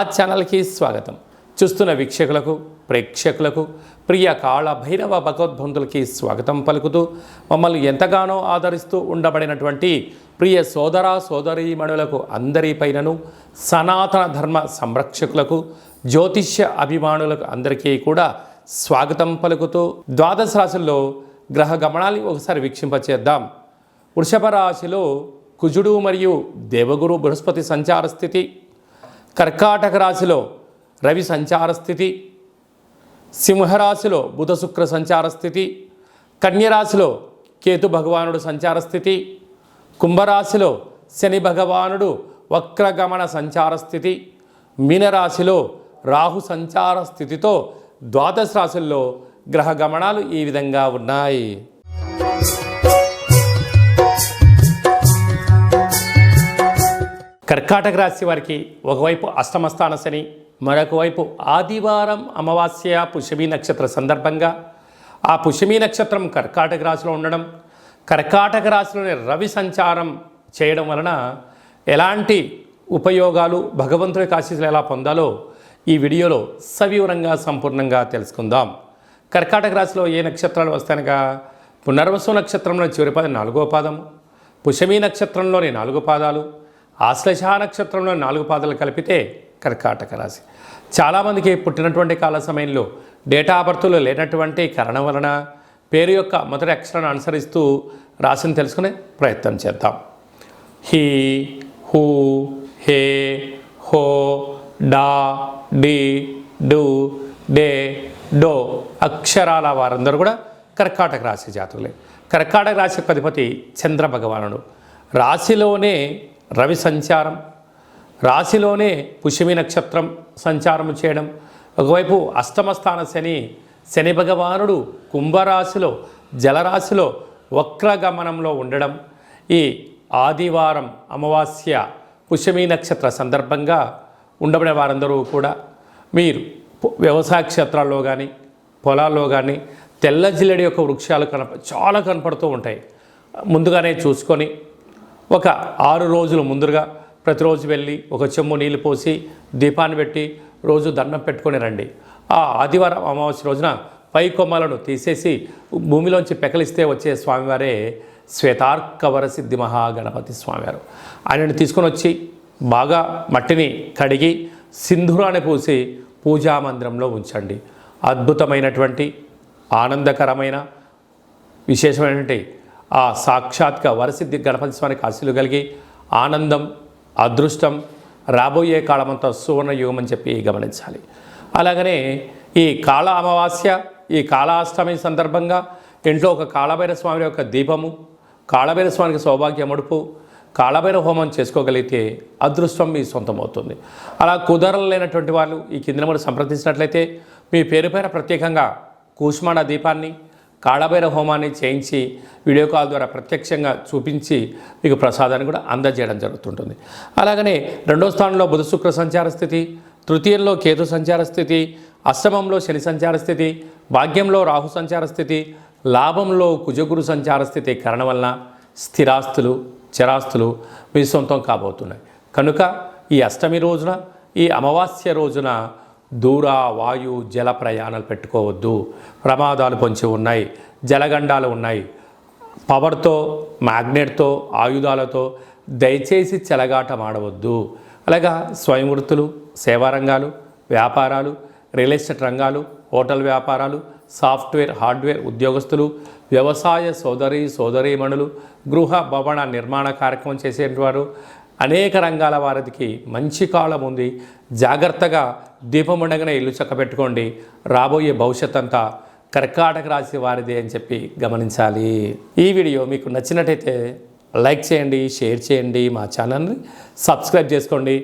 ఆ ఛానల్కి స్వాగతం. చూస్తున్న వీక్షకులకు ప్రేక్షకులకు ప్రియ కాళ భైరవ భగవద్బంధులకి స్వాగతం పలుకుతూ మమ్మల్ని ఎంతగానో ఆదరిస్తూ ఉండబడినటువంటి ప్రియ సోదర సోదరీమణులకు అందరిపైనను సనాతన ధర్మ సంరక్షకులకు జ్యోతిష్య అభిమానులకు అందరికీ కూడా స్వాగతం పలుకుతూ ద్వాదశ రాశుల్లో గ్రహ గమనాన్ని ఒకసారి వీక్షింపచేద్దాం. వృషభ రాశిలో కుజుడు మరియు దేవగురు బృహస్పతి సంచార స్థితి, కర్కాటక రాశిలో రవి సంచార స్థితి, సింహరాశిలో బుధ శుక్ర సంచార స్థితి, కన్యరాశిలో కేతు భగవానుడు సంచార స్థితి, కుంభరాశిలో శని భగవానుడు వక్రగమన సంచార స్థితి, మీనరాశిలో రాహు సంచార స్థితితో ద్వాదశ రాశుల్లో గ్రహ గమనాలు ఈ విధంగా ఉన్నాయి. కర్కాటక రాశి వారికి ఒకవైపు అష్టమస్థాన శని, మరొక వైపు ఆదివారం అమావాస్య పుష్యమి నక్షత్ర సందర్భంగా ఆ పుష్యమి నక్షత్రం కర్కాటక రాశిలో ఉండడం, కర్కాటక రాశిలోని రవి సంచారం చేయడం వలన ఎలాంటి ఉపయోగాలు, భగవంతుడి ఆశీస్సులు ఎలా పొందాలో ఈ వీడియోలో సవివరంగా సంపూర్ణంగా తెలుసుకుందాం. కర్కాటక రాశిలో ఏ నక్షత్రాలు వస్తాయనగా పునర్వసు నక్షత్రంలో చివరి పాదం 4వ పాదము, పుష్యమి నక్షత్రంలోని 4 పాదాలు, ఆశ్లేష నక్షత్రంలో 4 పాదాలు కలిపితే కర్కాటక రాశి. చాలామందికి పుట్టినటువంటి కాల సమయంలో డేటా ఆఫ్ బర్త్లో లేనటువంటి కారణం వలన పేరు యొక్క మొదటి అక్షరాన్ని అనుసరిస్తూ రాశిని తెలుసుకునే ప్రయత్నం చేద్దాం. హీ, హూ, హే, హో, డా, డి, డు, డే, డో అక్షరాల వారందరూ కూడా కర్కాటక రాశి జాతకులే. కర్కాటక రాశి యొక్క అధిపతి చంద్ర భగవానుడు. రాశిలోనే రవి సంచారం, రాశిలోనే పుష్యమి నక్షత్రం సంచారం చేయడం, ఒకవైపు అష్టమస్థాన శని భగవానుడు కుంభరాశిలో జలరాశిలో వక్రగమనంలో ఉండడం, ఈ ఆదివారం అమావాస్య పుష్యమి నక్షత్ర సందర్భంగా ఉండబడే వారందరూ కూడా మీరు వ్యవసాయ క్షేత్రాల్లో కానీ పొలాల్లో కానీ తెల్ల జిల్లెడి యొక్క వృక్షాలు చాలా కనపడుతూ ఉంటాయి. ముందుగానే చూసుకొని ఒక 6 రోజులు ముందుగా ప్రతిరోజు వెళ్ళి ఒక చెంబు నీళ్ళు పోసి దీపాన్ని పెట్టి రోజు దండం పెట్టుకొని రండి. ఆ ఆదివారం అమావాస్య రోజున పై కొమ్మలను తీసేసి భూమిలోంచి పెకలిస్తే వచ్చే స్వామివారే శ్వేతార్కవర సిద్ధి మహాగణపతి స్వామివారు. ఆయనను తీసుకొని వచ్చి బాగా మట్టిని కడిగి సింధూరాన్ని పూసి పూజా మందిరంలో ఉంచండి. అద్భుతమైనటువంటి ఆనందకరమైన విశేషమైనటువంటి ఆ సాక్షాత్క వరసిద్ధి గణపతి స్వామికి ఆశీస్సులు కలిగి ఆనందం, అదృష్టం రాబోయే కాలమంతా సువర్ణ యుగం అని చెప్పి గమనించాలి. అలాగనే ఈ కాళ అమావాస్య, ఈ కాళాష్టమి సందర్భంగా ఇంట్లో ఒక కాళభైరవ స్వామి యొక్క దీపము, కాళభైరవ స్వామికి సౌభాగ్య మడుపు, కాళభైరవ హోమం చేసుకోగలిగితే అదృష్టం మీ సొంతమవుతుంది. అలా కుదరలేనటువంటి వాళ్ళు ఈ కింద మనం సంప్రదించినట్లయితే మీ పేరు పైన ప్రత్యేకంగా కూష్మాండ దీపాన్ని, కాళభైరవ హోమాన్ని చేయించి వీడియో కాల్ ద్వారా ప్రత్యక్షంగా చూపించి మీకు ప్రసాదాన్ని కూడా అందజేయడం జరుగుతుంటుంది. అలాగనే 2వ స్థానంలో బుధ శుక్ర సంచార స్థితి, తృతీయంలో కేతు సంచార స్థితి, అష్టమంలో శని సంచార స్థితి, భాగ్యంలో రాహు సంచార స్థితి, లాభంలో కుజగురు సంచార స్థితి కారణం వలన స్థిరాస్తులు, చరాస్తులు మీ సొంతం కాబోతున్నాయి. కనుక ఈ అష్టమి రోజున, ఈ అమావాస్య రోజున దూర వాయు జల ప్రయాణాలు పెట్టుకోవద్దు. ప్రమాదాలు పొంచి ఉన్నాయి, జలగండాలు ఉన్నాయి. పవర్తో, మ్యాగ్నెట్తో, ఆయుధాలతో దయచేసి చెలగాటం ఆడవద్దు. అలాగా స్వయం వృత్తులు, సేవా రంగాలు, వ్యాపారాలు, రియల్ ఎస్టేట్ రంగాలు, హోటల్ వ్యాపారాలు, సాఫ్ట్వేర్, హార్డ్వేర్ ఉద్యోగస్తులు, వ్యవసాయ సోదరీమణులు, గృహ భవన నిర్మాణ కార్యక్రమం చేసేవారు, అనేక రంగాల వారికి మంచి కాలం ఉంది. జాగ్రత్తగా దీపం ఉండగానే ఇల్లు చక్కబెట్టుకోండి. రాబోయే భవిష్యత్ అంతా కర్కాటక రాశి వారిదే అని చెప్పి గమనించాలి. ఈ వీడియో మీకు నచ్చినట్టయితే లైక్ చేయండి, షేర్ చేయండి, మా ఛానల్ని సబ్స్క్రైబ్ చేసుకోండి.